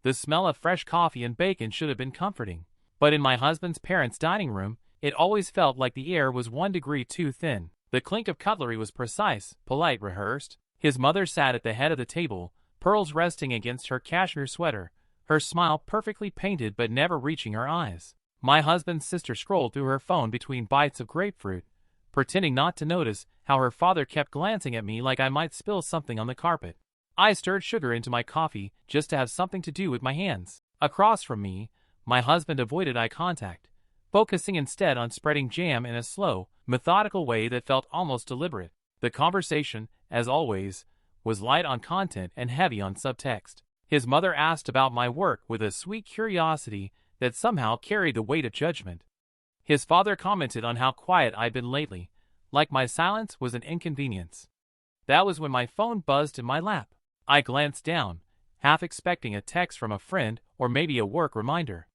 The smell of fresh coffee and bacon should have been comforting, but in my husband's parents' dining room, it always felt like the air was 1 degree too thin. The clink of cutlery was precise, polite, rehearsed. His mother sat at the head of the table, pearls resting against her cashmere sweater, her smile perfectly painted but never reaching her eyes. My husband's sister scrolled through her phone between bites of grapefruit, pretending not to notice how her father kept glancing at me like I might spill something on the carpet. I stirred sugar into my coffee just to have something to do with my hands. Across from me, my husband avoided eye contact, focusing instead on spreading jam in a slow, methodical way that felt almost deliberate. The conversation, as always, was light on content and heavy on subtext. His mother asked about my work with a sweet curiosity that somehow carried the weight of judgment. His father commented on how quiet I'd been lately, like my silence was an inconvenience. That was when my phone buzzed in my lap. I glanced down, half expecting a text from a friend or maybe a work reminder.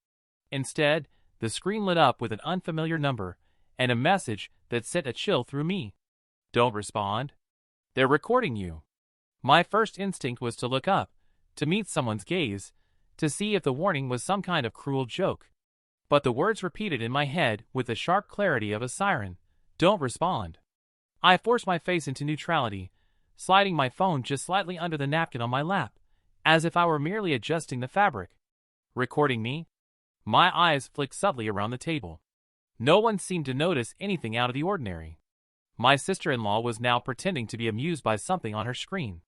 Instead, the screen lit up with an unfamiliar number and a message that sent a chill through me. "Don't respond. They're recording you." My first instinct was to look up, to meet someone's gaze, to see if the warning was some kind of cruel joke. But the words repeated in my head with the sharp clarity of a siren, "Don't respond." I forced my face into neutrality, sliding my phone just slightly under the napkin on my lap, as if I were merely adjusting the fabric. Recording me? My eyes flicked subtly around the table. No one seemed to notice anything out of the ordinary. My sister-in-law was now pretending to be amused by something on her screen.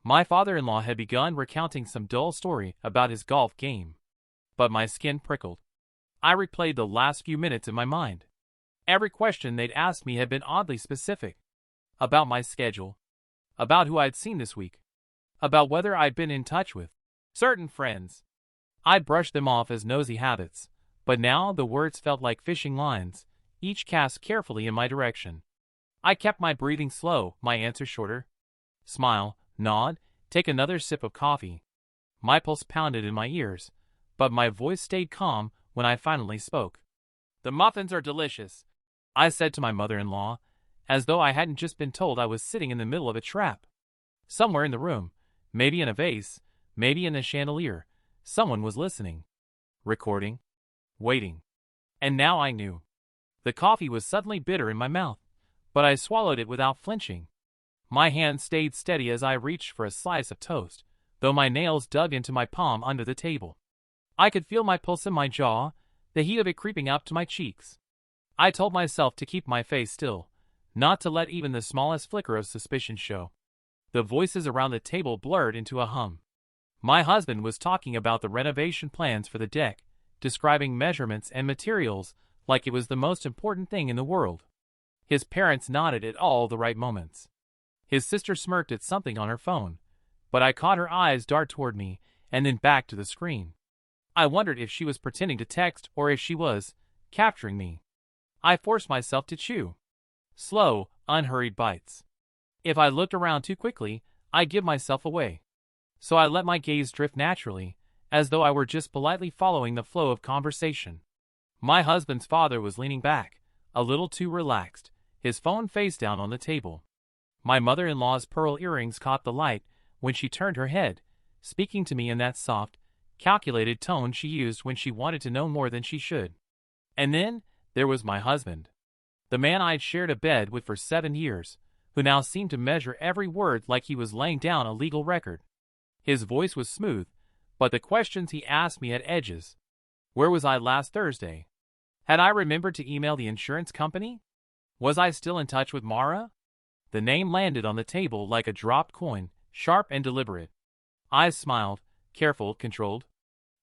My father-in-law had begun recounting some dull story about his golf game. But my skin prickled. I replayed the last few minutes in my mind. Every question they'd asked me had been oddly specific. About my schedule. About who I'd seen this week. About whether I'd been in touch with certain friends. I'd brushed them off as nosy habits, but now the words felt like fishing lines, each cast carefully in my direction. I kept my breathing slow, my answers shorter. Smile, nod, take another sip of coffee. My pulse pounded in my ears, but my voice stayed calm when I finally spoke. "The muffins are delicious," I said to my mother-in-law, as though I hadn't just been told I was sitting in the middle of a trap. Somewhere in the room, maybe in a vase, maybe in the chandelier, someone was listening, recording, waiting. And now I knew. The coffee was suddenly bitter in my mouth, but I swallowed it without flinching. My hand stayed steady as I reached for a slice of toast, though my nails dug into my palm under the table. I could feel my pulse in my jaw, the heat of it creeping up to my cheeks. I told myself to keep my face still, not to let even the smallest flicker of suspicion show. The voices around the table blurred into a hum. My husband was talking about the renovation plans for the deck, describing measurements and materials like it was the most important thing in the world. His parents nodded at all the right moments. His sister smirked at something on her phone, but I caught her eyes dart toward me and then back to the screen. I wondered if she was pretending to text or if she was capturing me. I forced myself to chew. Slow, unhurried bites. If I looked around too quickly, I'd give myself away. So I let my gaze drift naturally, as though I were just politely following the flow of conversation. My husband's father was leaning back, a little too relaxed, his phone face down on the table. My mother-in-law's pearl earrings caught the light when she turned her head, speaking to me in that soft, calculated tone she used when she wanted to know more than she should. And then there was my husband, the man I'd shared a bed with for 7 years, who now seemed to measure every word like he was laying down a legal record. His voice was smooth, but the questions he asked me had edges. Where was I last Thursday? Had I remembered to email the insurance company? Was I still in touch with Mara? The name landed on the table like a dropped coin, sharp and deliberate. I smiled, careful, controlled.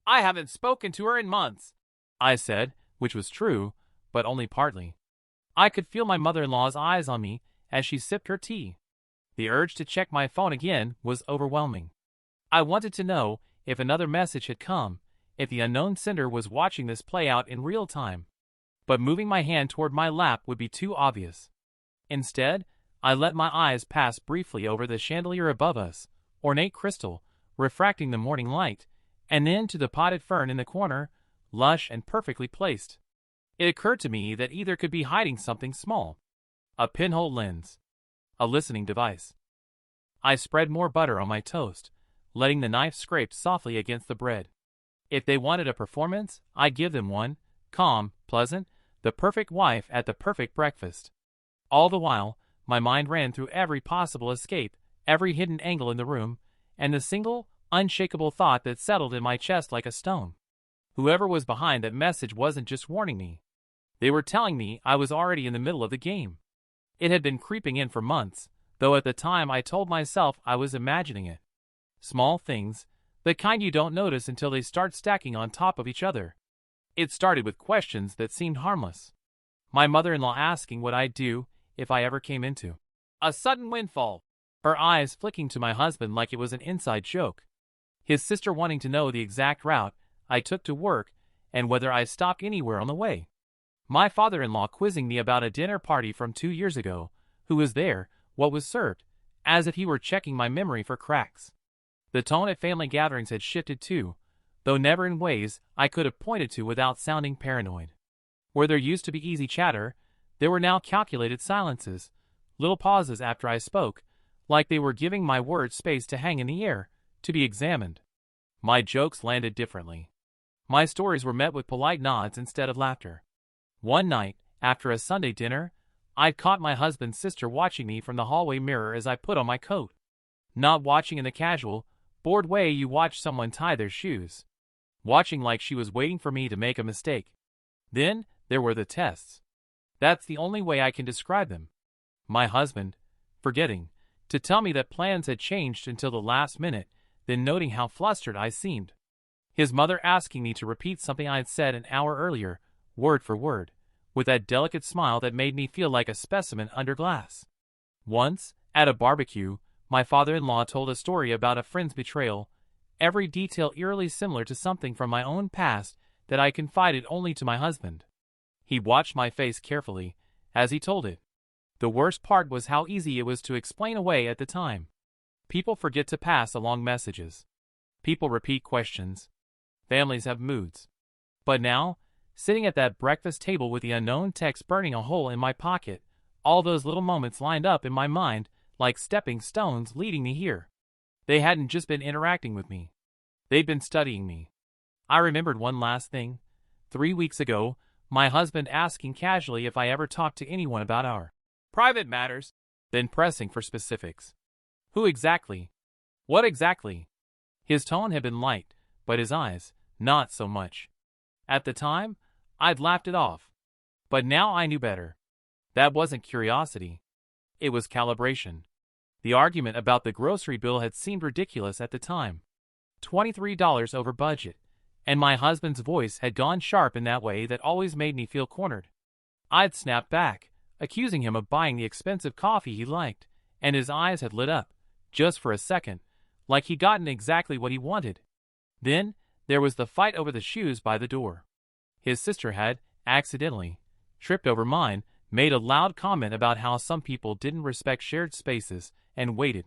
"I haven't spoken to her in months," I said, which was true, but only partly. I could feel my mother-in-law's eyes on me as she sipped her tea. The urge to check my phone again was overwhelming. I wanted to know if another message had come, if the unknown sender was watching this play out in real time. But moving my hand toward my lap would be too obvious. Instead, I let my eyes pass briefly over the chandelier above us, ornate crystal, refracting the morning light, and then to the potted fern in the corner, lush and perfectly placed. It occurred to me that either could be hiding something small. A pinhole lens. A listening device. I spread more butter on my toast, letting the knife scrape softly against the bread. If they wanted a performance, I'd give them one, calm, pleasant, the perfect wife at the perfect breakfast. All the while, my mind ran through every possible escape, every hidden angle in the room, and the single, unshakable thought that settled in my chest like a stone. Whoever was behind that message wasn't just warning me. They were telling me I was already in the middle of the game. It had been creeping in for months, though at the time I told myself I was imagining it. Small things, the kind you don't notice until they start stacking on top of each other. It started with questions that seemed harmless. My mother-in-law asking what I'd do if I ever came into a sudden windfall. Her eyes flicking to my husband like it was an inside joke. His sister wanting to know the exact route I took to work and whether I stopped anywhere on the way. My father-in-law quizzing me about a dinner party from 2 years ago, who was there, what was served, as if he were checking my memory for cracks. The tone at family gatherings had shifted too, though never in ways I could have pointed to without sounding paranoid. Where there used to be easy chatter, there were now calculated silences, little pauses after I spoke, like they were giving my words space to hang in the air, to be examined. My jokes landed differently. My stories were met with polite nods instead of laughter. One night, after a Sunday dinner, I'd caught my husband's sister watching me from the hallway mirror as I put on my coat. Not watching in the casual, bored way you watch someone tie their shoes. Watching like she was waiting for me to make a mistake. Then, there were the tests. That's the only way I can describe them. My husband, forgetting to tell me that plans had changed until the last minute, then noting how flustered I seemed. His mother asking me to repeat something I had said an hour earlier, word for word, with that delicate smile that made me feel like a specimen under glass. Once, at a barbecue, my father-in-law told a story about a friend's betrayal, every detail eerily similar to something from my own past that I confided only to my husband. He watched my face carefully as he told it. The worst part was how easy it was to explain away at the time. People forget to pass along messages. People repeat questions. Families have moods. But now, sitting at that breakfast table with the unknown text burning a hole in my pocket, all those little moments lined up in my mind like stepping stones leading me here. They hadn't just been interacting with me. They'd been studying me. I remembered one last thing. 3 weeks ago, my husband asking casually if I ever talked to anyone about our private matters, then pressing for specifics. Who exactly? What exactly? His tone had been light, but his eyes, not so much. At the time, I'd laughed it off. But now I knew better. That wasn't curiosity. It was calibration. The argument about the grocery bill had seemed ridiculous at the time. $23 over budget, and my husband's voice had gone sharp in that way that always made me feel cornered. I'd snapped back, accusing him of buying the expensive coffee he liked, and his eyes had lit up, just for a second, like he'd gotten exactly what he wanted. Then, there was the fight over the shoes by the door. His sister had, accidentally, tripped over mine, made a loud comment about how some people didn't respect shared spaces, and waited.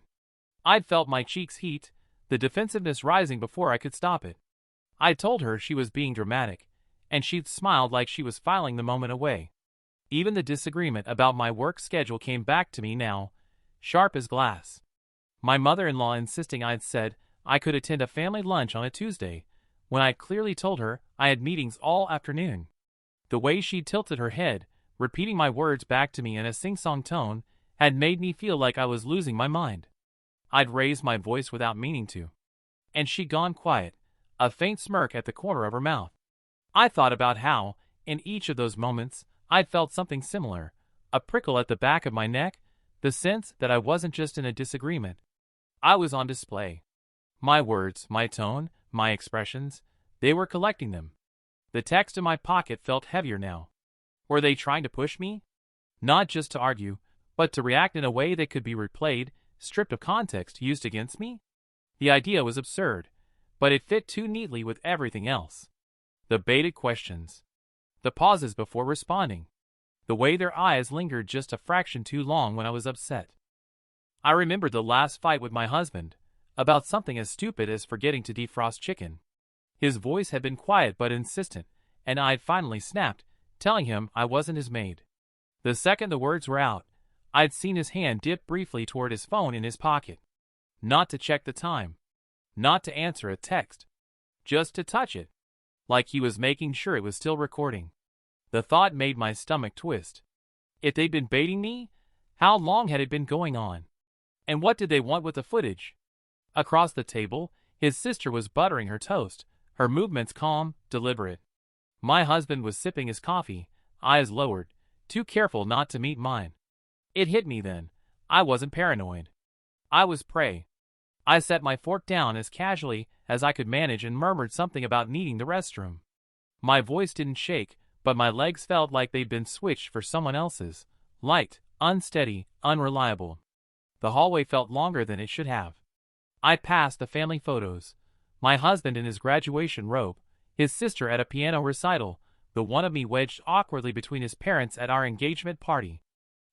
I'd felt my cheeks heat, the defensiveness rising before I could stop it. I told her she was being dramatic, and she'd smiled like she was filing the moment away. Even the disagreement about my work schedule came back to me now, sharp as glass. My mother-in-law insisting I'd said I could attend a family lunch on a Tuesday, when I clearly told her I had meetings all afternoon. The way she tilted her head, repeating my words back to me in a sing-song tone, had made me feel like I was losing my mind. I'd raised my voice without meaning to. And she'd gone quiet, a faint smirk at the corner of her mouth. I thought about how, in each of those moments, I'd felt something similar, a prickle at the back of my neck, the sense that I wasn't just in a disagreement. I was on display. My words, my tone, my expressions, they were collecting them. The text in my pocket felt heavier now. Were they trying to push me? Not just to argue, but to react in a way that could be replayed, stripped of context, used against me? The idea was absurd, but it fit too neatly with everything else. The baited questions. The pauses before responding. The way their eyes lingered just a fraction too long when I was upset. I remembered the last fight with my husband, about something as stupid as forgetting to defrost chicken. His voice had been quiet but insistent, and I'd finally snapped, telling him I wasn't his maid. The second the words were out, I'd seen his hand dip briefly toward his phone in his pocket. Not to check the time. Not to answer a text. Just to touch it. like he was making sure it was still recording. The thought made my stomach twist. If they'd been baiting me, how long had it been going on? And what did they want with the footage? Across the table, his sister was buttering her toast, her movements calm, deliberate. My husband was sipping his coffee, eyes lowered, too careful not to meet mine. It hit me then. I wasn't paranoid. I was prey. I set my fork down as casually as I could manage and murmured something about needing the restroom. My voice didn't shake, but my legs felt like they'd been switched for someone else's. Light, unsteady, unreliable. The hallway felt longer than it should have. I passed the family photos. My husband in his graduation robe, his sister at a piano recital, the one of me wedged awkwardly between his parents at our engagement party.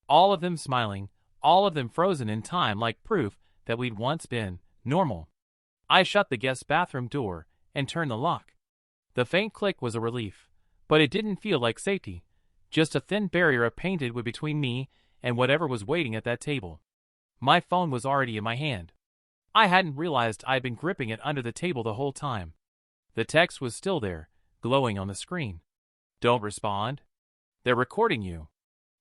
All of them smiling, all of them frozen in time like proof that we'd once been normal. I shut the guest bathroom door and turned the lock. The faint click was a relief, but it didn't feel like safety. Just a thin barrier of painted wood between me and whatever was waiting at that table. My phone was already in my hand. I hadn't realized I'd been gripping it under the table the whole time. The text was still there, glowing on the screen. Don't respond. They're recording you.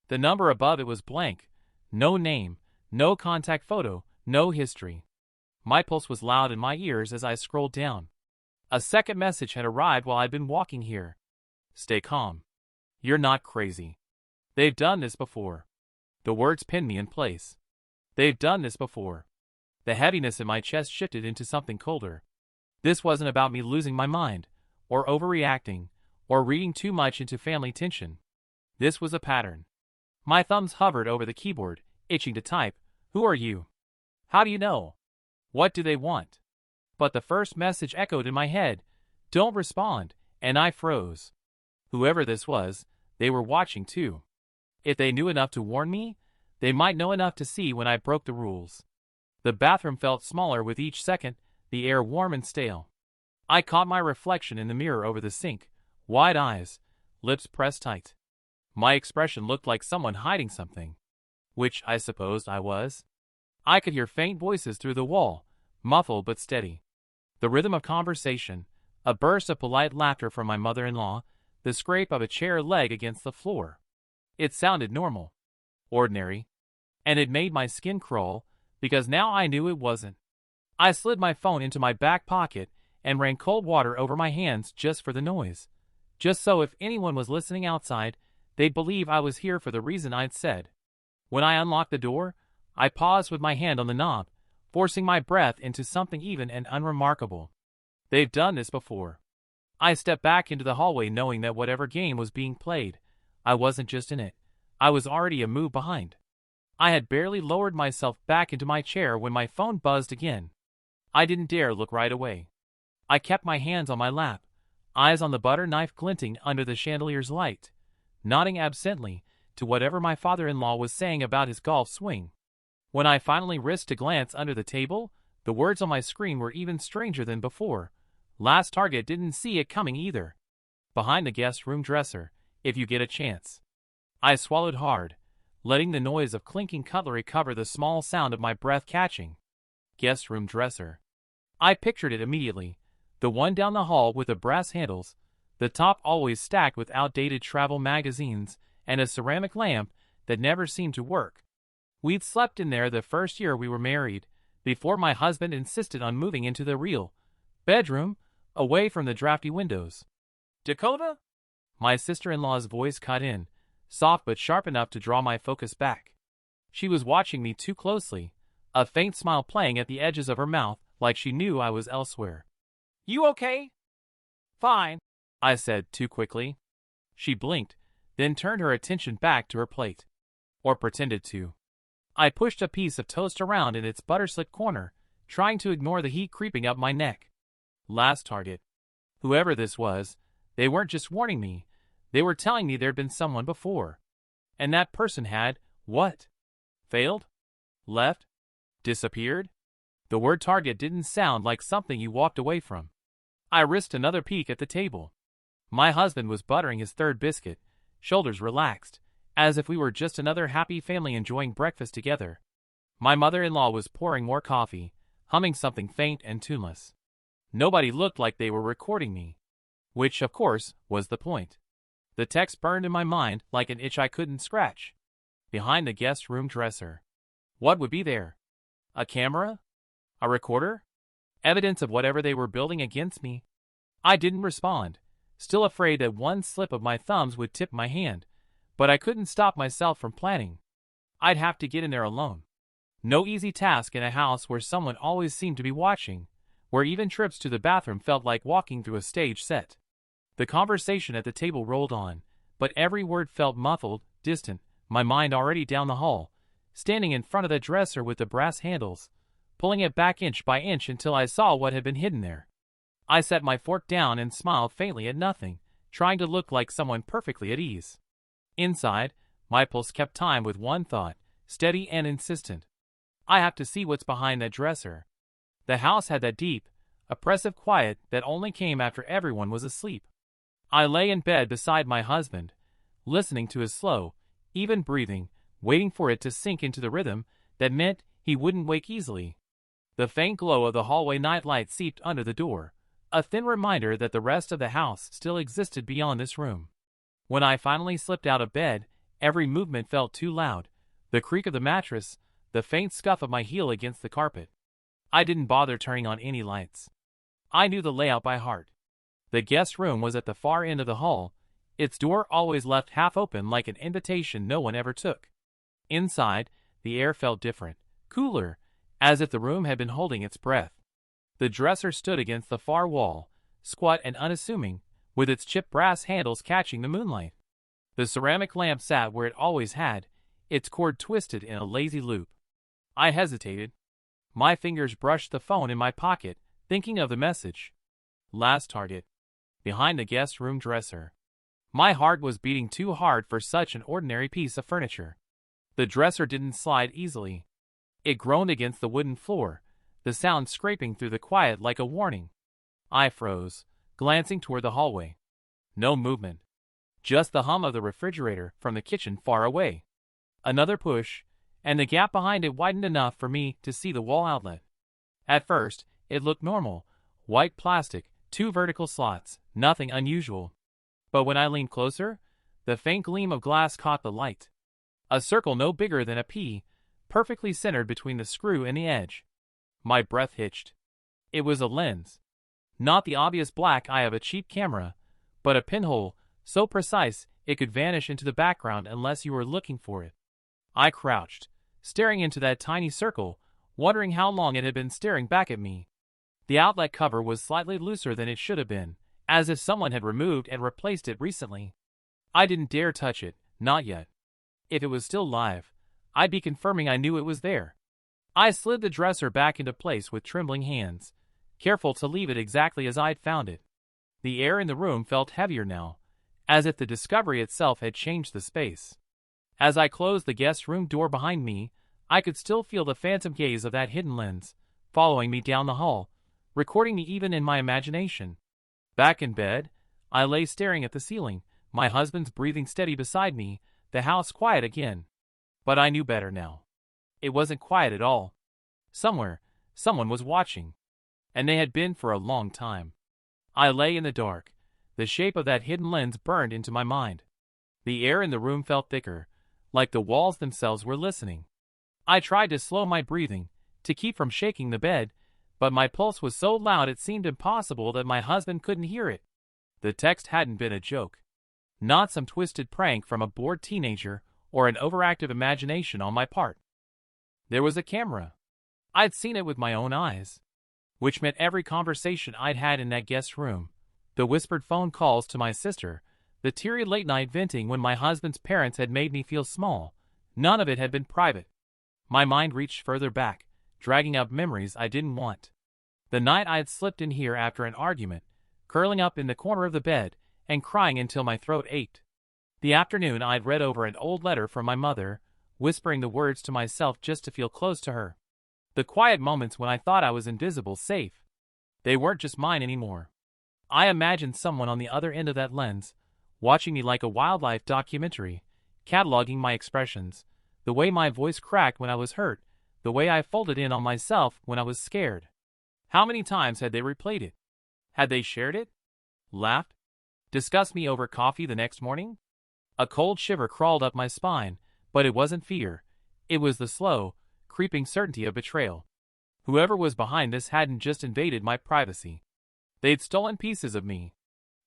The number above it was blank. No name, no contact photo, no history. My pulse was loud in my ears as I scrolled down. A second message had arrived while I'd been walking here. Stay calm. You're not crazy. They've done this before. The words pinned me in place. They've done this before. The heaviness in my chest shifted into something colder. This wasn't about me losing my mind, or overreacting, or reading too much into family tension. This was a pattern. My thumbs hovered over the keyboard, itching to type. Who are you? How do you know? What do they want? But the first message echoed in my head. Don't respond, and I froze. Whoever this was, they were watching too. If they knew enough to warn me, they might know enough to see when I broke the rules. The bathroom felt smaller with each second, the air warm and stale. I caught my reflection in the mirror over the sink, wide eyes, lips pressed tight. My expression looked like someone hiding something, which I supposed I was. I could hear faint voices through the wall, muffled but steady. The rhythm of conversation, a burst of polite laughter from my mother-in-law, the scrape of a chair leg against the floor. It sounded normal, ordinary, and it made my skin crawl, because now I knew it wasn't. I slid my phone into my back pocket and ran cold water over my hands just for the noise. Just so if anyone was listening outside, they'd believe I was here for the reason I'd said. When I unlocked the door, I paused with my hand on the knob, forcing my breath into something even and unremarkable. They've done this before. I stepped back into the hallway knowing that whatever game was being played, I wasn't just in it. I was already a move behind. I had barely lowered myself back into my chair when my phone buzzed again. I didn't dare look right away. I kept my hands on my lap, eyes on the butter knife glinting under the chandelier's light, nodding absently to whatever my father-in-law was saying about his golf swing. When I finally risked a glance under the table, the words on my screen were even stranger than before. Last target didn't see it coming either. Behind the guest room dresser, if you get a chance. I swallowed hard, letting the noise of clinking cutlery cover the small sound of my breath catching. Guest room dresser. I pictured it immediately. The one down the hall with the brass handles, the top always stacked with outdated travel magazines, and a ceramic lamp that never seemed to work. We'd slept in there the first year we were married, before my husband insisted on moving into the real bedroom, away from the drafty windows. Dakota? My sister-in-law's voice cut in, soft but sharp enough to draw my focus back. She was watching me too closely, a faint smile playing at the edges of her mouth like she knew I was elsewhere. You okay? Fine, I said too quickly. She blinked, then turned her attention back to her plate. Or pretended to. I pushed a piece of toast around in its butter-slick corner, trying to ignore the heat creeping up my neck. Last target. Whoever this was, they weren't just warning me, they were telling me there'd been someone before. And that person had, what? Failed? Left? Disappeared? The word target didn't sound like something you walked away from. I risked another peek at the table. My husband was buttering his third biscuit, shoulders relaxed, as if we were just another happy family enjoying breakfast together. My mother-in-law was pouring more coffee, humming something faint and tuneless. Nobody looked like they were recording me. Which, of course, was the point. The text burned in my mind like an itch I couldn't scratch. Behind the guest room dresser. What would be there? A camera? A recorder? Evidence of whatever they were building against me? I didn't respond, still afraid that one slip of my thumbs would tip my hand, but I couldn't stop myself from planning. I'd have to get in there alone. No easy task in a house where someone always seemed to be watching, where even trips to the bathroom felt like walking through a stage set. The conversation at the table rolled on, but every word felt muffled, distant, my mind already down the hall, standing in front of the dresser with the brass handles, pulling it back inch by inch until I saw what had been hidden there. I set my fork down and smiled faintly at nothing, trying to look like someone perfectly at ease. Inside, my pulse kept time with one thought, steady and insistent. I have to see what's behind that dresser. The house had that deep, oppressive quiet that only came after everyone was asleep. I lay in bed beside my husband, listening to his slow, even breathing, waiting for it to sink into the rhythm that meant he wouldn't wake easily. The faint glow of the hallway nightlight seeped under the door, a thin reminder that the rest of the house still existed beyond this room. When I finally slipped out of bed, every movement felt too loud, the creak of the mattress, the faint scuff of my heel against the carpet. I didn't bother turning on any lights. I knew the layout by heart. The guest room was at the far end of the hall, its door always left half open like an invitation no one ever took. Inside, the air felt different, cooler, as if the room had been holding its breath. The dresser stood against the far wall, squat and unassuming, with its chipped brass handles catching the moonlight. The ceramic lamp sat where it always had, its cord twisted in a lazy loop. I hesitated. My fingers brushed the phone in my pocket, thinking of the message. Last target. Behind the guest room dresser. My heart was beating too hard for such an ordinary piece of furniture. The dresser didn't slide easily. It groaned against the wooden floor, the sound scraping through the quiet like a warning. I froze, glancing toward the hallway. No movement. Just the hum of the refrigerator from the kitchen far away. Another push, and the gap behind it widened enough for me to see the wall outlet. At first, it looked normal, white plastic, 2 vertical slots, nothing unusual. But when I leaned closer, the faint gleam of glass caught the light. A circle no bigger than a pea, perfectly centered between the screw and the edge. My breath hitched. It was a lens. Not the obvious black eye of a cheap camera, but a pinhole, so precise it could vanish into the background unless you were looking for it. I crouched, staring into that tiny circle, wondering how long it had been staring back at me. The outlet cover was slightly looser than it should have been, as if someone had removed and replaced it recently. I didn't dare touch it, not yet. If it was still live, I'd be confirming I knew it was there. I slid the dresser back into place with trembling hands, careful to leave it exactly as I'd found it. The air in the room felt heavier now, as if the discovery itself had changed the space. As I closed the guest room door behind me, I could still feel the phantom gaze of that hidden lens, following me down the hall, recording me even in my imagination. Back in bed, I lay staring at the ceiling, my husband's breathing steady beside me, the house quiet again. But I knew better now. It wasn't quiet at all. Somewhere, someone was watching. And they had been for a long time. I lay in the dark. The shape of that hidden lens burned into my mind. The air in the room felt thicker, like the walls themselves were listening. I tried to slow my breathing, to keep from shaking the bed, but my pulse was so loud it seemed impossible that my husband couldn't hear it. The text hadn't been a joke. Not some twisted prank from a bored teenager or an overactive imagination on my part. There was a camera. I'd seen it with my own eyes. Which meant every conversation I'd had in that guest room, the whispered phone calls to my sister, the teary late-night venting when my husband's parents had made me feel small, none of it had been private. My mind reached further back, dragging up memories I didn't want. The night I had slipped in here after an argument, curling up in the corner of the bed and crying until my throat ached. The afternoon I'd read over an old letter from my mother, whispering the words to myself just to feel close to her. The quiet moments when I thought I was invisible, safe. They weren't just mine anymore. I imagined someone on the other end of that lens, watching me like a wildlife documentary, cataloging my expressions, the way my voice cracked when I was hurt, the way I folded in on myself when I was scared. How many times had they replayed it? Had they shared it? Laughed? Discuss me over coffee the next morning? A cold shiver crawled up my spine, but it wasn't fear. It was the slow, creeping certainty of betrayal. Whoever was behind this hadn't just invaded my privacy. They'd stolen pieces of me.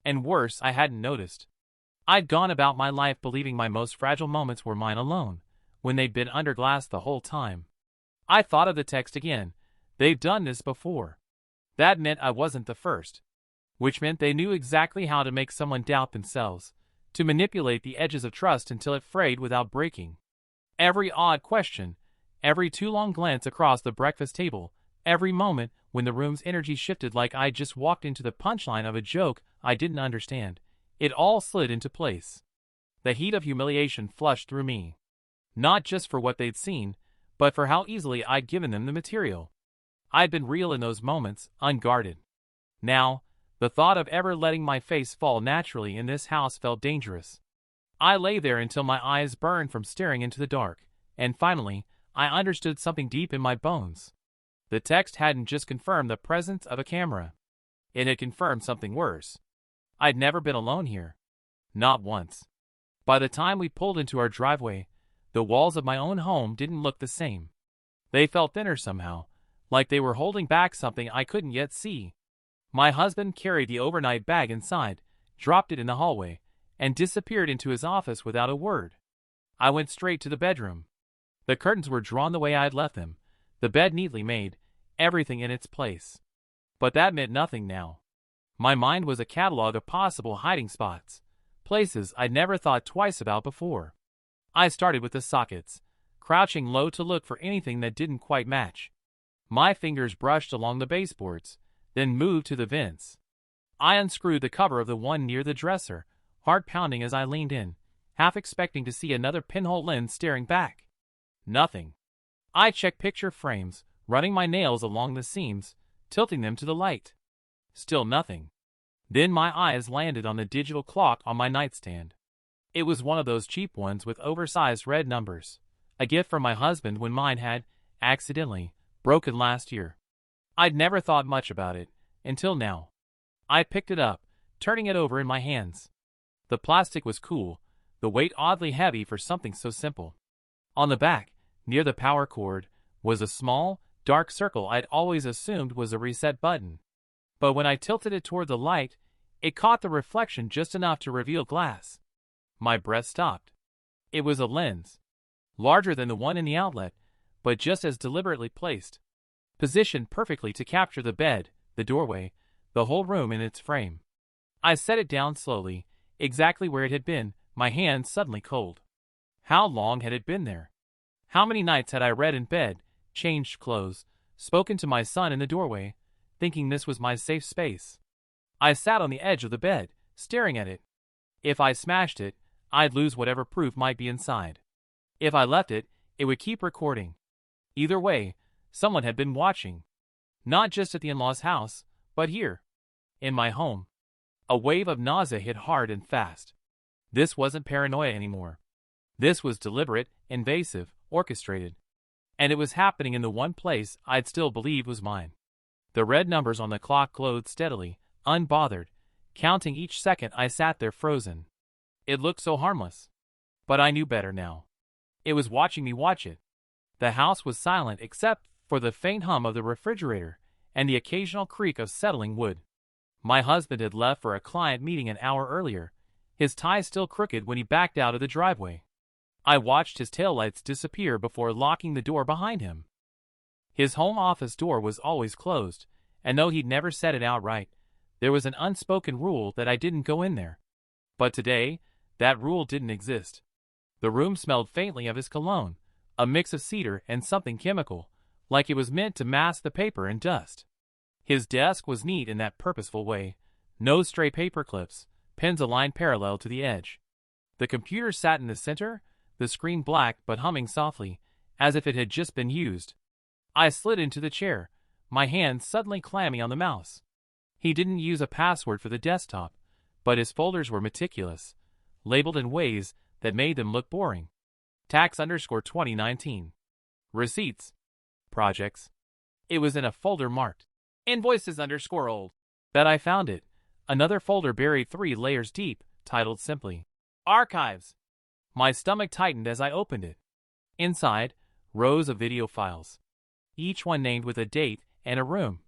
And worse, I hadn't noticed. I'd gone about my life believing my most fragile moments were mine alone, when they'd been under glass the whole time. I thought of the text again. They've done this before. That meant I wasn't the first. Which meant they knew exactly how to make someone doubt themselves, to manipulate the edges of trust until it frayed without breaking. Every odd question, every too long glance across the breakfast table, every moment when the room's energy shifted like I'd just walked into the punchline of a joke I didn't understand, it all slid into place. The heat of humiliation flushed through me. Not just for what they'd seen, but for how easily I'd given them the material. I'd been real in those moments, unguarded. Now, the thought of ever letting my face fall naturally in this house felt dangerous. I lay there until my eyes burned from staring into the dark, and finally, I understood something deep in my bones. The text hadn't just confirmed the presence of a camera. It had confirmed something worse. I'd never been alone here. Not once. By the time we pulled into our driveway, the walls of my own home didn't look the same. They felt thinner somehow, like they were holding back something I couldn't yet see. My husband carried the overnight bag inside, dropped it in the hallway, and disappeared into his office without a word. I went straight to the bedroom. The curtains were drawn the way I'd left them, the bed neatly made, everything in its place. But that meant nothing now. My mind was a catalog of possible hiding spots, places I'd never thought twice about before. I started with the sockets, crouching low to look for anything that didn't quite match. My fingers brushed along the baseboards, then moved to the vents. I unscrewed the cover of the one near the dresser, heart pounding as I leaned in, half expecting to see another pinhole lens staring back. Nothing. I checked picture frames, running my nails along the seams, tilting them to the light. Still nothing. Then my eyes landed on the digital clock on my nightstand. It was one of those cheap ones with oversized red numbers, a gift from my husband when mine had, accidentally, broken last year. I'd never thought much about it, until now. I picked it up, turning it over in my hands. The plastic was cool, the weight oddly heavy for something so simple. On the back, near the power cord, was a small, dark circle I'd always assumed was a reset button. But when I tilted it toward the light, it caught the reflection just enough to reveal glass. My breath stopped. It was a lens. Larger than the one in the outlet, but just as deliberately placed. Positioned perfectly to capture the bed, the doorway, the whole room in its frame. I set it down slowly, exactly where it had been, my hands suddenly cold. How long had it been there? How many nights had I read in bed, changed clothes, spoken to my son in the doorway, thinking this was my safe space? I sat on the edge of the bed, staring at it. If I smashed it, I'd lose whatever proof might be inside. If I left it, it would keep recording. Either way, someone had been watching. Not just at the in-laws' house, but here. In my home. A wave of nausea hit hard and fast. This wasn't paranoia anymore. This was deliberate, invasive, orchestrated. And it was happening in the one place I'd still believed was mine. The red numbers on the clock glowed steadily, unbothered, counting each second I sat there frozen. It looked so harmless. But I knew better now. It was watching me watch it. The house was silent except for the faint hum of the refrigerator and the occasional creak of settling wood. My husband had left for a client meeting an hour earlier, his tie still crooked when he backed out of the driveway. I watched his taillights disappear before locking the door behind him. His home office door was always closed, and though he'd never said it outright, there was an unspoken rule that I didn't go in there. But today, that rule didn't exist. The room smelled faintly of his cologne, a mix of cedar and something chemical, like it was meant to mask the paper and dust. His desk was neat in that purposeful way, no stray paper clips, pens aligned parallel to the edge. The computer sat in the center, the screen black but humming softly, as if it had just been used. I slid into the chair, my hand suddenly clammy on the mouse. He didn't use a password for the desktop, but his folders were meticulous, labeled in ways that made them look boring. Tax_2019. Receipts. Projects. It was in a folder marked Invoices_old. That I found it, Another folder buried 3 layers deep, titled simply, Archives. My stomach tightened as I opened it. Inside, rows of video files, each one named with a date and a room.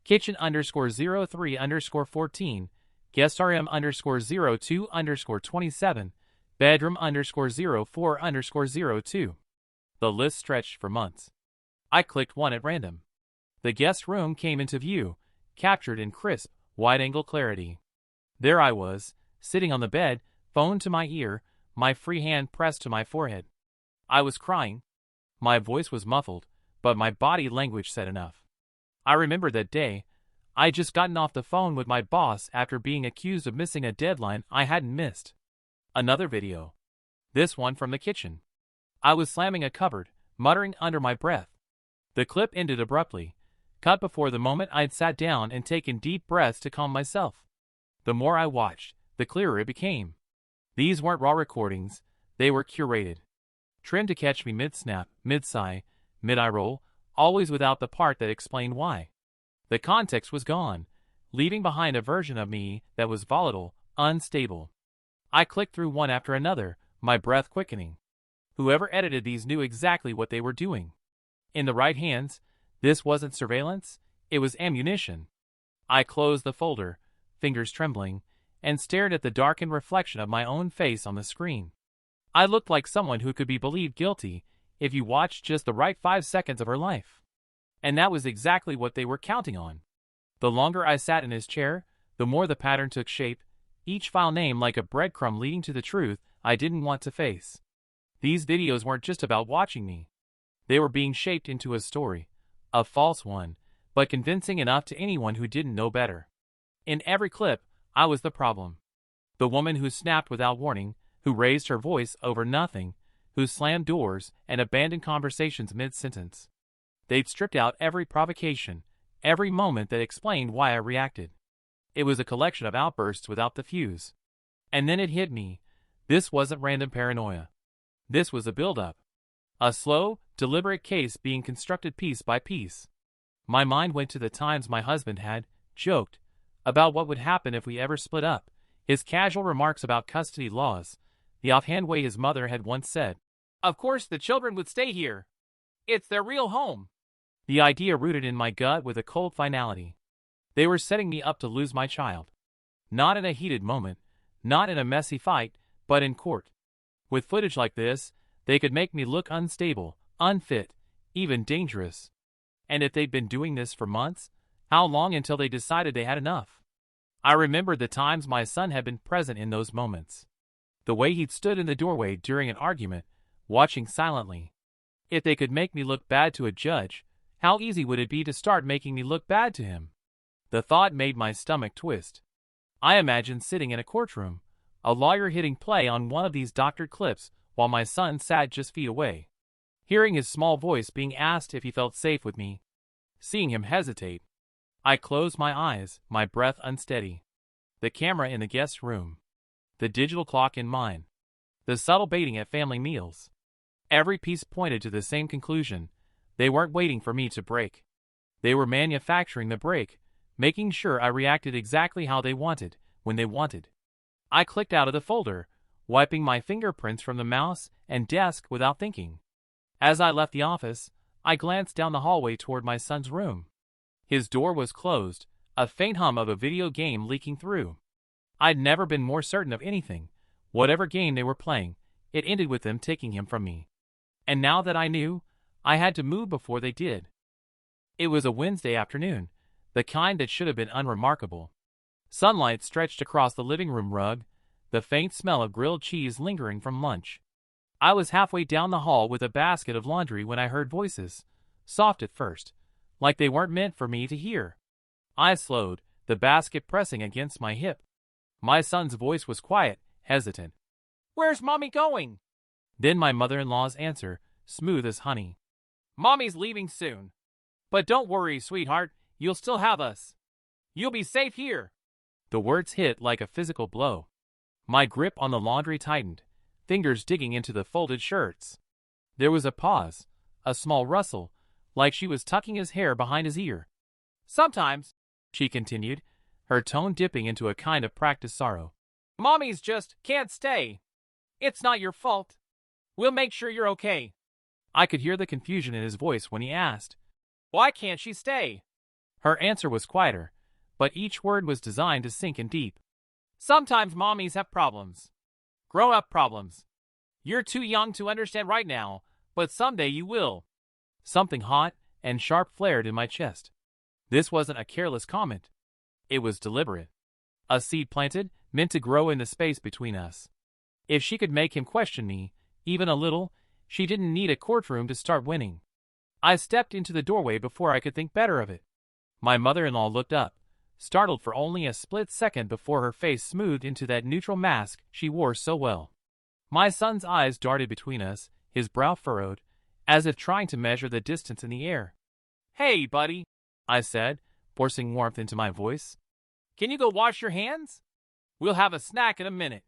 Kitchen_03_14, guest RM_02_27, bedroom_04_02. The list stretched for months. I clicked one at random. The guest room came into view, captured in crisp, wide-angle clarity. There I was, sitting on the bed, phone to my ear, my free hand pressed to my forehead. I was crying. My voice was muffled, but my body language said enough. I remembered that day. I'd just gotten off the phone with my boss after being accused of missing a deadline I hadn't missed. Another video. This one from the kitchen. I was slamming a cupboard, muttering under my breath. The clip ended abruptly, cut before the moment I'd sat down and taken deep breaths to calm myself. The more I watched, the clearer it became. These weren't raw recordings, they were curated. Trimmed to catch me mid-snap, mid-sigh, mid-eye roll, always without the part that explained why. The context was gone, leaving behind a version of me that was volatile, unstable. I clicked through one after another, my breath quickening. Whoever edited these knew exactly what they were doing. In the right hands, this wasn't surveillance, it was ammunition. I closed the folder, fingers trembling, and stared at the darkened reflection of my own face on the screen. I looked like someone who could be believed guilty if you watched just the right 5 seconds of her life. And that was exactly what they were counting on. The longer I sat in his chair, the more the pattern took shape, each file name like a breadcrumb leading to the truth I didn't want to face. These videos weren't just about watching me. They were being shaped into a story, a false one, but convincing enough to anyone who didn't know better. In every clip, I was the problem. The woman who snapped without warning, who raised her voice over nothing, who slammed doors and abandoned conversations mid-sentence. They'd stripped out every provocation, every moment that explained why I reacted. It was a collection of outbursts without the fuse. And then it hit me. This wasn't random paranoia. This was a build-up. A slow, deliberate case being constructed piece by piece. My mind went to the times my husband had joked about what would happen if we ever split up, his casual remarks about custody laws, the offhand way his mother had once said, "Of course the children would stay here. It's their real home." The idea rooted in my gut with a cold finality. They were setting me up to lose my child. Not in a heated moment, not in a messy fight, but in court. With footage like this, they could make me look unstable, unfit, even dangerous. And if they'd been doing this for months, how long until they decided they had enough? I remembered the times my son had been present in those moments. The way he'd stood in the doorway during an argument, watching silently. If they could make me look bad to a judge, how easy would it be to start making me look bad to him? The thought made my stomach twist. I imagined sitting in a courtroom, a lawyer hitting play on one of these doctored clips while my son sat just feet away. Hearing his small voice being asked if he felt safe with me. Seeing him hesitate. I closed my eyes, my breath unsteady. The camera in the guest room. The digital clock in mine. The subtle baiting at family meals. Every piece pointed to the same conclusion. They weren't waiting for me to break. They were manufacturing the break, making sure I reacted exactly how they wanted, when they wanted. I clicked out of the folder, wiping my fingerprints from the mouse and desk without thinking. As I left the office, I glanced down the hallway toward my son's room. His door was closed, a faint hum of a video game leaking through. I'd never been more certain of anything. Whatever game they were playing, it ended with them taking him from me. And now that I knew, I had to move before they did. It was a Wednesday afternoon, the kind that should have been unremarkable. Sunlight stretched across the living room rug, the faint smell of grilled cheese lingering from lunch. I was halfway down the hall with a basket of laundry when I heard voices, soft at first, like they weren't meant for me to hear. I slowed, the basket pressing against my hip. My son's voice was quiet, hesitant. "Where's Mommy going?" Then my mother-in-law's answer, smooth as honey. "Mommy's leaving soon. But don't worry, sweetheart, you'll still have us. You'll be safe here." The words hit like a physical blow. My grip on the laundry tightened, fingers digging into the folded shirts. There was a pause, a small rustle, like she was tucking his hair behind his ear. "Sometimes," she continued, her tone dipping into a kind of practiced sorrow. Mommy's just can't stay. It's not your fault. We'll make sure you're okay. I could hear the confusion in his voice when he asked, why can't she stay? Her answer was quieter, but each word was designed to sink in deep. Sometimes mommies have problems. Grown-up problems. You're too young to understand right now, but someday you will. Something hot and sharp flared in my chest. This wasn't a careless comment. It was deliberate. A seed planted, meant to grow in the space between us. If she could make him question me, even a little, she didn't need a courtroom to start winning. I stepped into the doorway before I could think better of it. My mother-in-law looked up, startled for only a split second before her face smoothed into that neutral mask she wore so well. My son's eyes darted between us, his brow furrowed, as if trying to measure the distance in the air. Hey, buddy, I said, forcing warmth into my voice. Can you go wash your hands? We'll have a snack in a minute.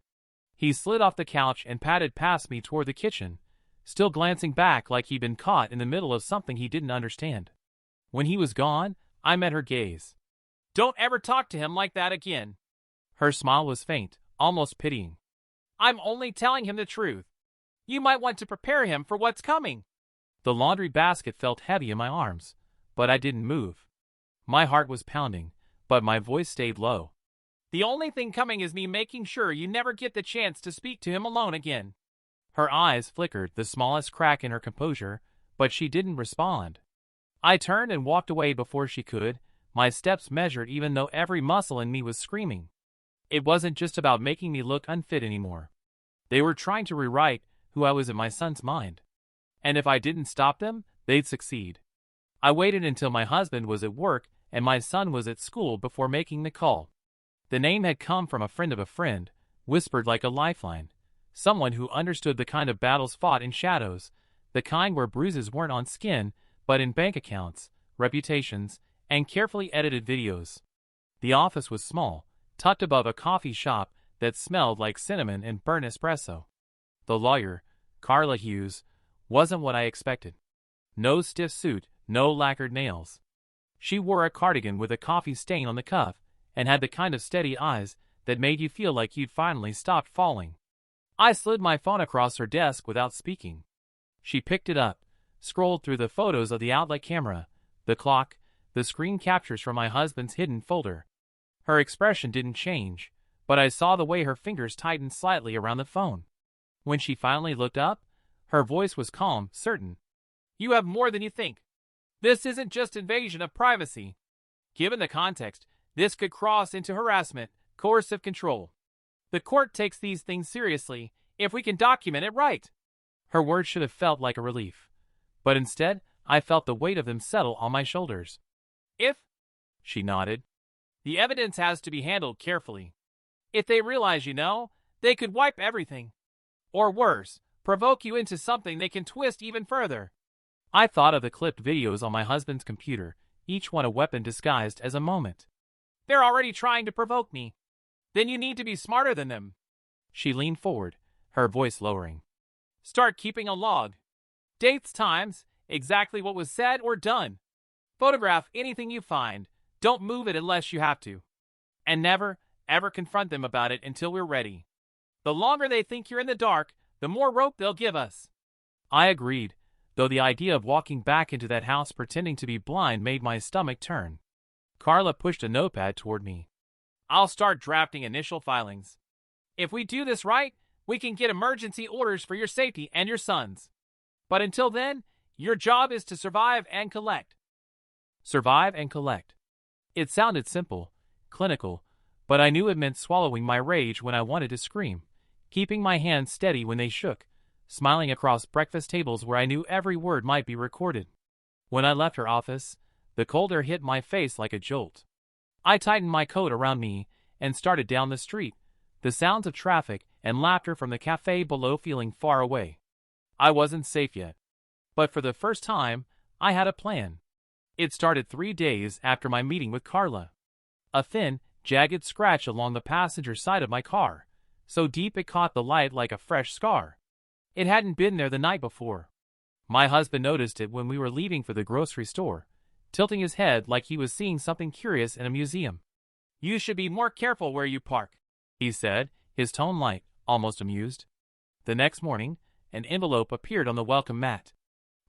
He slid off the couch and padded past me toward the kitchen, still glancing back like he'd been caught in the middle of something he didn't understand. When he was gone, I met her gaze. Don't ever talk to him like that again. Her smile was faint, almost pitying. I'm only telling him the truth. You might want to prepare him for what's coming. The laundry basket felt heavy in my arms, but I didn't move. My heart was pounding, but my voice stayed low. The only thing coming is me making sure you never get the chance to speak to him alone again. Her eyes flickered the smallest crack in her composure, but she didn't respond. I turned and walked away before she could, my steps measured even though every muscle in me was screaming. It wasn't just about making me look unfit anymore. They were trying to rewrite who I was in my son's mind. And if I didn't stop them, they'd succeed. I waited until my husband was at work and my son was at school before making the call. The name had come from a friend of a friend, whispered like a lifeline. Someone who understood the kind of battles fought in shadows, the kind where bruises weren't on skin, but in bank accounts, reputations, and carefully edited videos. The office was small, tucked above a coffee shop that smelled like cinnamon and burnt espresso. The lawyer, Carla Hughes, wasn't what I expected. No stiff suit, no lacquered nails. She wore a cardigan with a coffee stain on the cuff, and had the kind of steady eyes that made you feel like you'd finally stopped falling. I slid my phone across her desk without speaking. She picked it up, scrolled through the photos of the outlet camera, the clock, the screen captures from my husband's hidden folder. Her expression didn't change, but I saw the way her fingers tightened slightly around the phone. When she finally looked up, her voice was calm, certain. You have more than you think. This isn't just invasion of privacy. Given the context, this could cross into harassment, coercive control. The court takes these things seriously if we can document it right. Her words should have felt like a relief, but instead, I felt the weight of them settle on my shoulders. If, she nodded, the evidence has to be handled carefully. If they realize you know, they could wipe everything. Or worse, provoke you into something they can twist even further. I thought of the clipped videos on my husband's computer, each one a weapon disguised as a moment. They're already trying to provoke me. Then you need to be smarter than them. She leaned forward, her voice lowering. Start keeping a log. Dates, times, exactly what was said or done. Photograph anything you find. Don't move it unless you have to. And never, ever confront them about it until we're ready. The longer they think you're in the dark, the more rope they'll give us. I agreed, though the idea of walking back into that house pretending to be blind made my stomach turn. Carla pushed a notepad toward me. I'll start drafting initial filings. If we do this right, we can get emergency orders for your safety and your son's. But until then, your job is to survive and collect. Survive and collect. It sounded simple, clinical, but I knew it meant swallowing my rage when I wanted to scream, keeping my hands steady when they shook, smiling across breakfast tables where I knew every word might be recorded. When I left her office, the cold air hit my face like a jolt. I tightened my coat around me and started down the street, the sounds of traffic and laughter from the cafe below feeling far away. I wasn't safe yet. But for the first time, I had a plan. It started 3 days after my meeting with Carla. A thin, jagged scratch along the passenger side of my car, so deep it caught the light like a fresh scar. It hadn't been there the night before. My husband noticed it when we were leaving for the grocery store, tilting his head like he was seeing something curious in a museum. You should be more careful where you park, he said, his tone light, almost amused. The next morning, an envelope appeared on the welcome mat.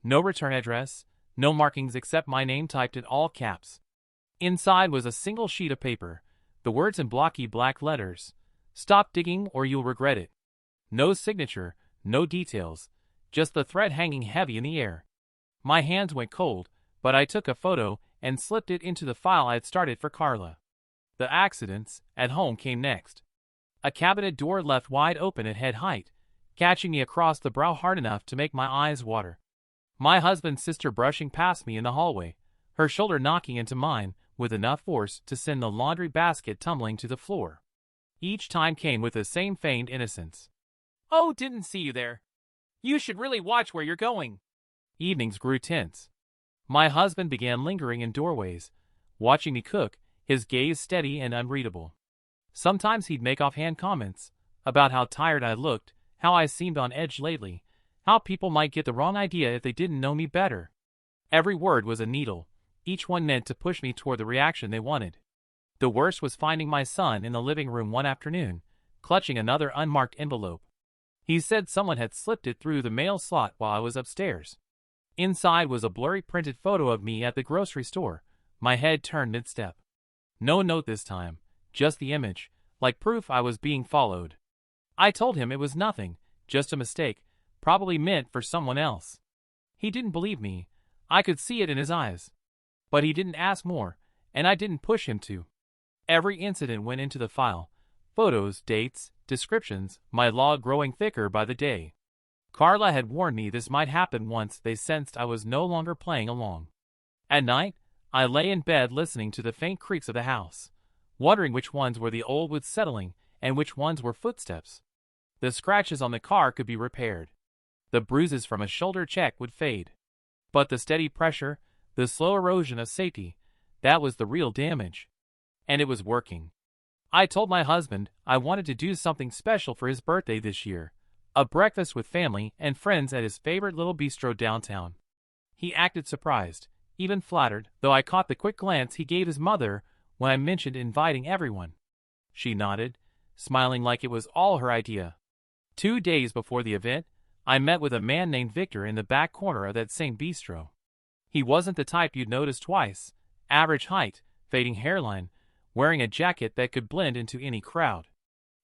No return address, no markings except my name typed in all caps. Inside was a single sheet of paper, the words in blocky black letters. Stop digging or you'll regret it. No signature, no details, just the thread hanging heavy in the air. My hands went cold, but I took a photo and slipped it into the file I had started for Carla. The accidents at home came next. A cabinet door left wide open at head height, catching me across the brow hard enough to make my eyes water. My husband's sister brushing past me in the hallway, her shoulder knocking into mine with enough force to send the laundry basket tumbling to the floor. Each time came with the same feigned innocence. Oh, didn't see you there. You should really watch where you're going. Evenings grew tense. My husband began lingering in doorways, watching me cook, his gaze steady and unreadable. Sometimes he'd make offhand comments about how tired I looked, how I seemed on edge lately, how people might get the wrong idea if they didn't know me better. Every word was a needle, each one meant to push me toward the reaction they wanted. The worst was finding my son in the living room one afternoon, clutching another unmarked envelope. He said someone had slipped it through the mail slot while I was upstairs. Inside was a blurry printed photo of me at the grocery store, my head turned mid-step. No note this time, just the image, like proof I was being followed. I told him it was nothing, just a mistake, probably meant for someone else. He didn't believe me. I could see it in his eyes. But he didn't ask more, and I didn't push him to. Every incident went into the file. Photos, dates, descriptions, my log growing thicker by the day. Carla had warned me this might happen once they sensed I was no longer playing along. At night, I lay in bed listening to the faint creaks of the house, wondering which ones were the old wood settling and which ones were footsteps. The scratches on the car could be repaired. The bruises from a shoulder check would fade. But the steady pressure, the slow erosion of safety, that was the real damage. And it was working. I told my husband I wanted to do something special for his birthday this year, a breakfast with family and friends at his favorite little bistro downtown. He acted surprised, even flattered, though I caught the quick glance he gave his mother when I mentioned inviting everyone. She nodded, smiling like it was all her idea. 2 days before the event, I met with a man named Victor in the back corner of that same bistro. He wasn't the type you'd notice twice, average height, fading hairline, wearing a jacket that could blend into any crowd.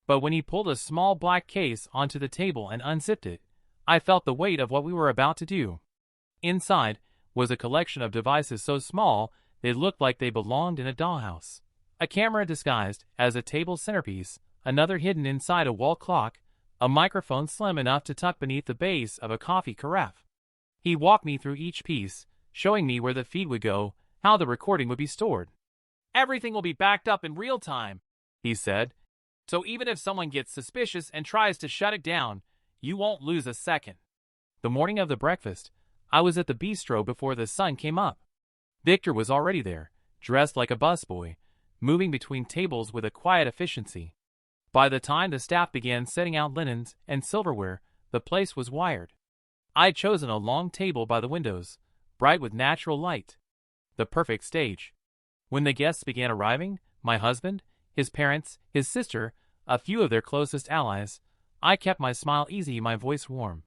But when he pulled a small black case onto the table and unzipped it, I felt the weight of what we were about to do. Inside was a collection of devices so small they looked like they belonged in a dollhouse. A camera disguised as a table centerpiece, another hidden inside a wall clock, a microphone slim enough to tuck beneath the base of a coffee carafe. He walked me through each piece, showing me where the feed would go, how the recording would be stored. Everything will be backed up in real time, he said. So even if someone gets suspicious and tries to shut it down, you won't lose a second. The morning of the breakfast, I was at the bistro before the sun came up. Victor was already there, dressed like a busboy, moving between tables with a quiet efficiency. By the time the staff began setting out linens and silverware, the place was wired. I'd chosen a long table by the windows, bright with natural light. The perfect stage. When the guests began arriving, my husband, his parents, his sister, a few of their closest allies, I kept my smile easy, my voice warm.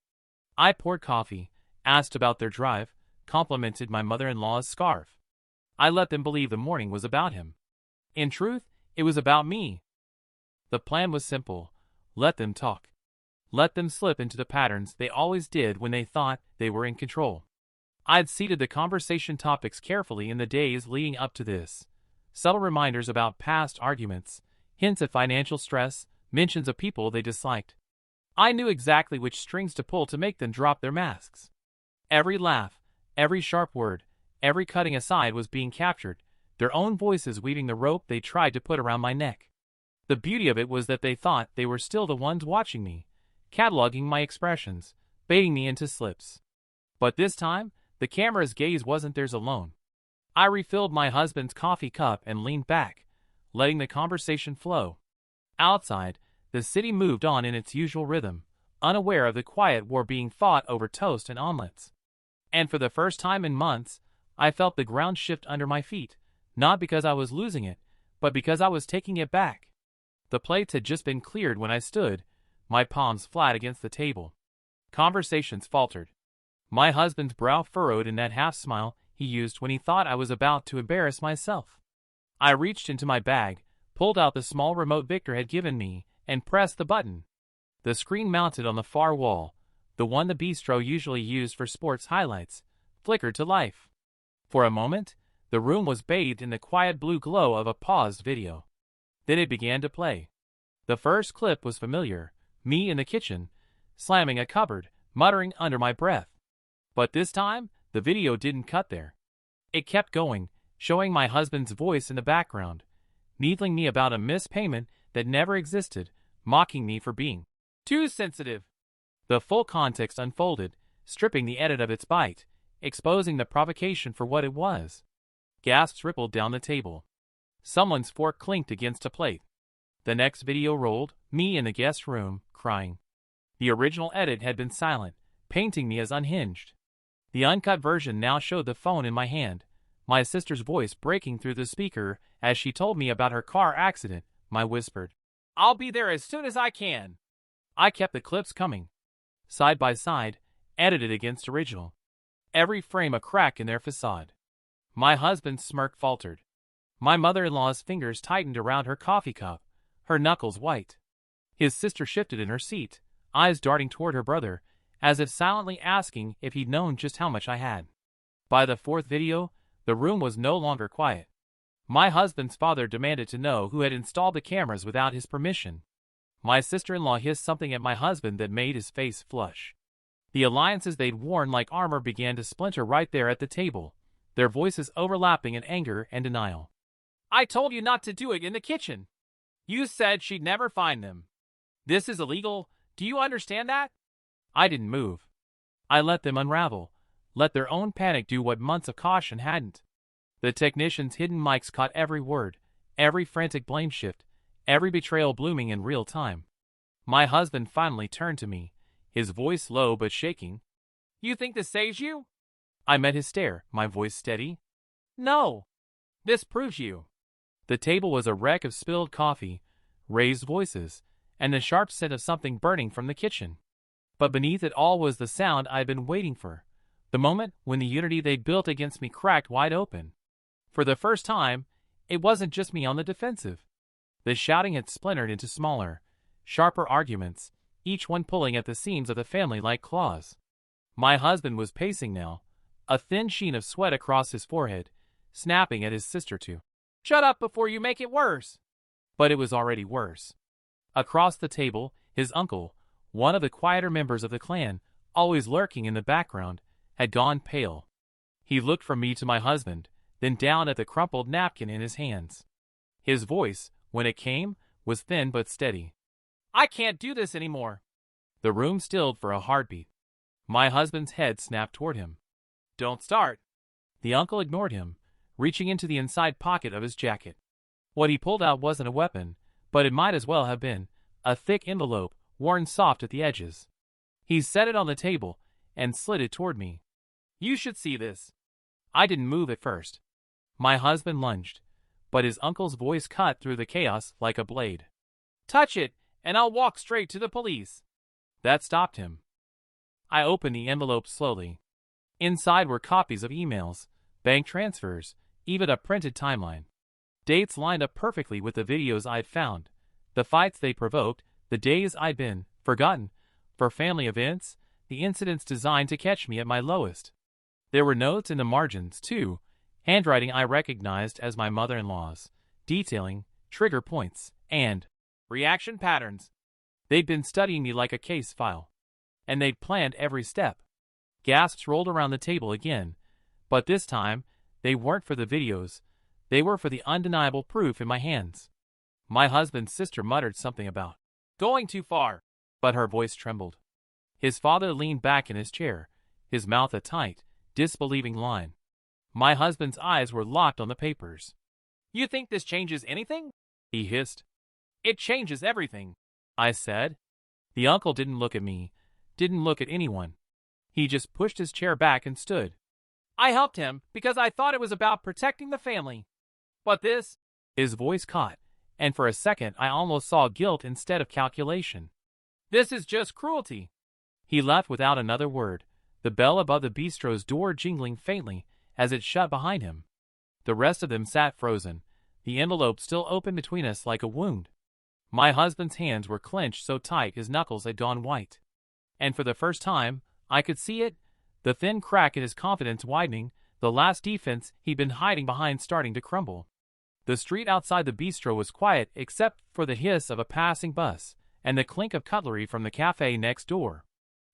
I poured coffee, asked about their drive, complimented my mother-in-law's scarf. I let them believe the morning was about him. In truth, it was about me. The plan was simple. Let them talk. Let them slip into the patterns they always did when they thought they were in control. I'd seeded the conversation topics carefully in the days leading up to this. Subtle reminders about past arguments, hints at financial stress, mentions of people they disliked. I knew exactly which strings to pull to make them drop their masks. Every laugh, every sharp word, every cutting aside was being captured, their own voices weaving the rope they tried to put around my neck. The beauty of it was that they thought they were still the ones watching me, cataloging my expressions, baiting me into slips. But this time, the camera's gaze wasn't theirs alone. I refilled my husband's coffee cup and leaned back, letting the conversation flow. Outside, the city moved on in its usual rhythm, unaware of the quiet war being fought over toast and omelets. And for the first time in months, I felt the ground shift under my feet, not because I was losing it, but because I was taking it back. The plates had just been cleared when I stood, my palms flat against the table. Conversations faltered. My husband's brow furrowed in that half-smile he used when he thought I was about to embarrass myself. I reached into my bag, pulled out the small remote Victor had given me, and pressed the button. The screen mounted on the far wall, the one the bistro usually used for sports highlights, flickered to life. For a moment, the room was bathed in the quiet blue glow of a paused video. Then it began to play. The first clip was familiar, me in the kitchen, slamming a cupboard, muttering under my breath. But this time, the video didn't cut there. It kept going, showing my husband's voice in the background, needling me about a missed payment that never existed, mocking me for being too sensitive. The full context unfolded, stripping the edit of its bite, exposing the provocation for what it was. Gasps rippled down the table. Someone's fork clinked against a plate. The next video rolled, me in the guest room, crying. The original edit had been silent, painting me as unhinged. The uncut version now showed the phone in my hand, my sister's voice breaking through the speaker as she told me about her car accident. My whispered, "I'll be there as soon as I can." I kept the clips coming, side by side, edited against original. Every frame a crack in their facade. My husband's smirk faltered. My mother-in-law's fingers tightened around her coffee cup, her knuckles white. His sister shifted in her seat, eyes darting toward her brother, as if silently asking if he'd known just how much I had. By the fourth video, the room was no longer quiet. My husband's father demanded to know who had installed the cameras without his permission. My sister-in-law hissed something at my husband that made his face flush. The alliances they'd worn like armor began to splinter right there at the table, their voices overlapping in anger and denial. "I told you not to do it in the kitchen. You said she'd never find them. This is illegal. Do you understand that?" I didn't move. I let them unravel, let their own panic do what months of caution hadn't. The technicians' hidden mics caught every word, every frantic blame shift, every betrayal blooming in real time. My husband finally turned to me, his voice low but shaking. "You think this saves you?" I met his stare, my voice steady. "No. This proves you." The table was a wreck of spilled coffee, raised voices, and the sharp scent of something burning from the kitchen. But beneath it all was the sound I'd been waiting for, the moment when the unity they'd built against me cracked wide open. For the first time, it wasn't just me on the defensive. The shouting had splintered into smaller, sharper arguments, each one pulling at the seams of the family like claws. My husband was pacing now, a thin sheen of sweat across his forehead, snapping at his sister to "Shut up before you make it worse." But it was already worse. Across the table, his uncle, one of the quieter members of the clan, always lurking in the background, had gone pale. He looked from me to my husband, then down at the crumpled napkin in his hands. His voice, when it came, was thin but steady. "I can't do this anymore." The room stilled for a heartbeat. My husband's head snapped toward him. "Don't start." The uncle ignored him, reaching into the inside pocket of his jacket. What he pulled out wasn't a weapon, but it might as well have been, a thick envelope, worn soft at the edges. He set it on the table and slid it toward me. "You should see this." I didn't move at first. My husband lunged, but his uncle's voice cut through the chaos like a blade. "Touch it, and I'll walk straight to the police." That stopped him. I opened the envelope slowly. Inside were copies of emails, bank transfers, even a printed timeline. Dates lined up perfectly with the videos I'd found, the fights they provoked, the days I'd been forgotten for family events, the incidents designed to catch me at my lowest. There were notes in the margins, too, handwriting I recognized as my mother-in-law's, detailing trigger points and reaction patterns. They'd been studying me like a case file, and they'd planned every step. Gasps rolled around the table again, but this time, they weren't for the videos, they were for the undeniable proof in my hands. My husband's sister muttered something about going too far, but her voice trembled. His father leaned back in his chair, his mouth a tight, disbelieving line. My husband's eyes were locked on the papers. "You think this changes anything?" he hissed. "It changes everything," I said. The uncle didn't look at me, didn't look at anyone. He just pushed his chair back and stood. "I helped him because I thought it was about protecting the family. But this His voice caught, and for a second I almost saw guilt instead of calculation. This is just cruelty. He left without another word, the bell above the bistro's door jingling faintly as it shut behind him. The rest of them sat frozen, the envelope still open between us like a wound. My husband's hands were clenched so tight his knuckles had gone white. And for the first time, I could see it, the thin crack in his confidence widening, the last defense he'd been hiding behind starting to crumble. The street outside the bistro was quiet except for the hiss of a passing bus and the clink of cutlery from the cafe next door.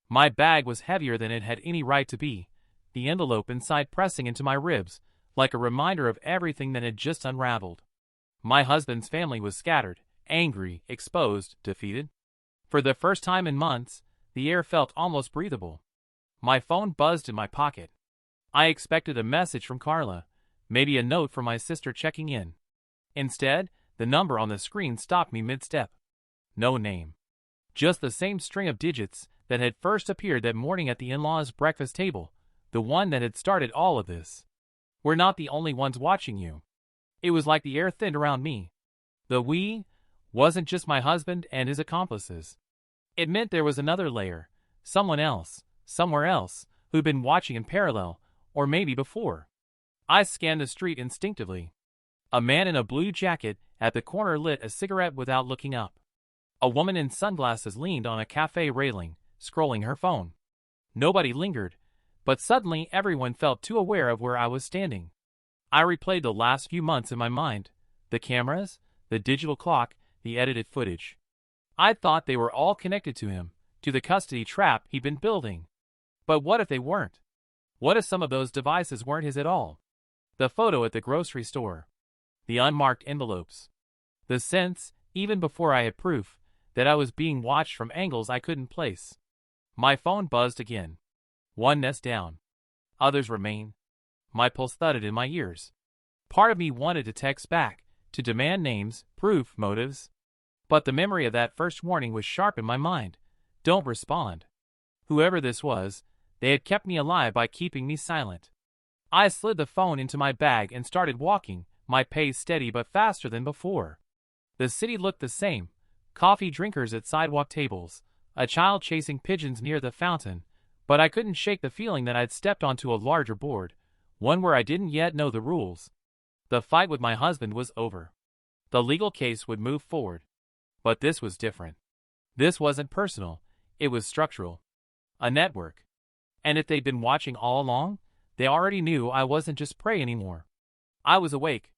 My bag was heavier than it had any right to be, the envelope inside pressing into my ribs, like a reminder of everything that had just unraveled. My husband's family was scattered, angry, exposed, defeated. For the first time in months, the air felt almost breathable. My phone buzzed in my pocket. I expected a message from Carla, maybe a note from my sister checking in. Instead, the number on the screen stopped me mid-step. No name. Just the same string of digits that had first appeared that morning at the in-laws' breakfast table, the one that had started all of this. We're not the only ones watching you. It was like the air thinned around me. The we wasn't just my husband and his accomplices. It meant there was another layer, someone else, somewhere else, who'd been watching in parallel, or maybe before. I scanned the street instinctively. A man in a blue jacket at the corner lit a cigarette without looking up. A woman in sunglasses leaned on a cafe railing, scrolling her phone. Nobody lingered, but suddenly everyone felt too aware of where I was standing. I replayed the last few months in my mind, the cameras, the digital clock, the edited footage. I thought they were all connected to him, to the custody trap he'd been building. But what if they weren't? What if some of those devices weren't his at all? The photo at the grocery store. The unmarked envelopes. The sense, even before I had proof, that I was being watched from angles I couldn't place. My phone buzzed again. One nest down. Others remain. My pulse thudded in my ears. Part of me wanted to text back, to demand names, proof, motives. But the memory of that first warning was sharp in my mind. Don't respond. Whoever this was, they had kept me alive by keeping me silent. I slid the phone into my bag and started walking, my pace steady but faster than before. The city looked the same. Coffee drinkers at sidewalk tables, a child chasing pigeons near the fountain, but I couldn't shake the feeling that I'd stepped onto a larger board, one where I didn't yet know the rules. The fight with my husband was over. The legal case would move forward. But this was different. This wasn't personal, it was structural. A network. And if they'd been watching all along, they already knew I wasn't just prey anymore. I was awake,